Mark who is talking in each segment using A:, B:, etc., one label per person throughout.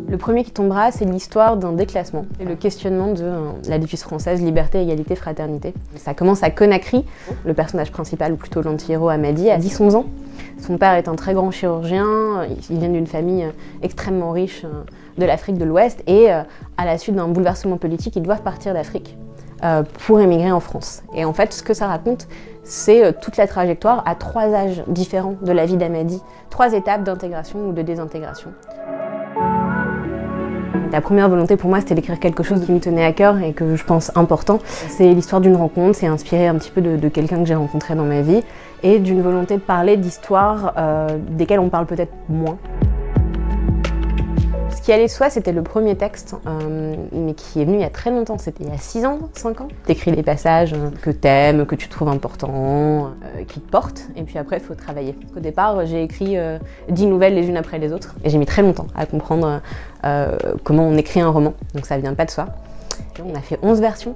A: Le premier qui tombera, c'est l'histoire d'un déclassement et le questionnement de la devise française liberté, égalité, fraternité. Ça commence à Conakry. Le personnage principal, ou plutôt l'anti-héros Amadi, a 10-11 ans. Son père est un très grand chirurgien, il vient d'une famille extrêmement riche de l'Afrique de l'Ouest et à la suite d'un bouleversement politique, ils doivent partir d'Afrique pour émigrer en France. Et en fait, ce que ça raconte, c'est toute la trajectoire à 3 âges différents de la vie d'Amadi, 3 étapes d'intégration ou de désintégration. La première volonté pour moi, c'était d'écrire quelque chose qui me tenait à cœur et que je pense important. C'est l'histoire d'une rencontre, c'est inspiré un petit peu de quelqu'un que j'ai rencontré dans ma vie et d'une volonté de parler d'histoires desquelles on parle peut-être moins. Ce qui allait de soi, c'était le premier texte, mais qui est venu il y a très longtemps, c'était il y a 6 ans, 5 ans. T'écris les passages que t'aimes, que tu trouves importants, qui te portent, et puis après il faut travailler. Au départ, j'ai écrit 10 nouvelles les unes après les autres, et j'ai mis très longtemps à comprendre comment on écrit un roman, donc ça vient pas de soi. On a fait 11 versions,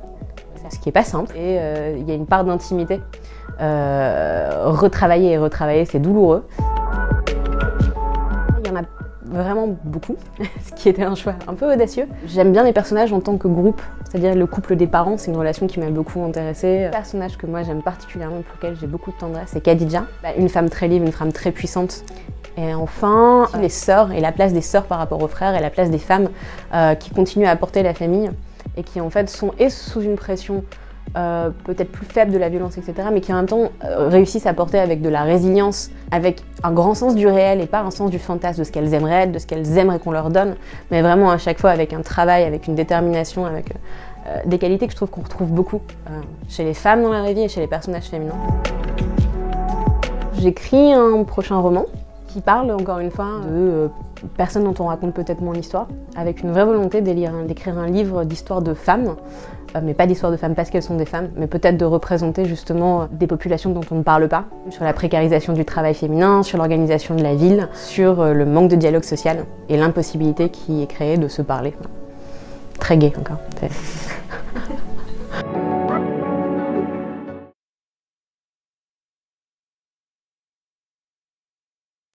A: ce qui est pas simple, et il y a une part d'intimité. Retravailler et retravailler, c'est douloureux. Il y en a vraiment beaucoup, ce qui était un choix un peu audacieux. J'aime bien les personnages en tant que groupe, c'est-à-dire le couple des parents, c'est une relation qui m'a beaucoup intéressée. Le personnage que moi j'aime particulièrement, pour lequel j'ai beaucoup de tendresse, c'est Khadija, une femme très libre, une femme très puissante. Et enfin, les sœurs, et la place des sœurs par rapport aux frères, et la place des femmes qui continuent à porter la famille, et qui en fait sont sous une pression peut-être plus faible de la violence, etc., mais qui en même temps réussissent à porter avec de la résilience, avec un grand sens du réel et pas un sens du fantasme, de ce qu'elles aimeraient être, de ce qu'elles aimeraient qu'on leur donne, mais vraiment à chaque fois avec un travail, avec une détermination, avec des qualités que je trouve qu'on retrouve beaucoup chez les femmes dans la vraie vie et chez les personnages féminins. J'écris un prochain roman qui parle, encore une fois, de personnes dont on raconte peut-être moins l'histoire, avec une vraie volonté d'écrire un livre d'histoire de femmes, mais pas d'histoire de femmes parce qu'elles sont des femmes, mais peut-être de représenter justement des populations dont on ne parle pas, sur la précarisation du travail féminin, sur l'organisation de la ville, sur le manque de dialogue social et l'impossibilité qui est créée de se parler. Très gai encore.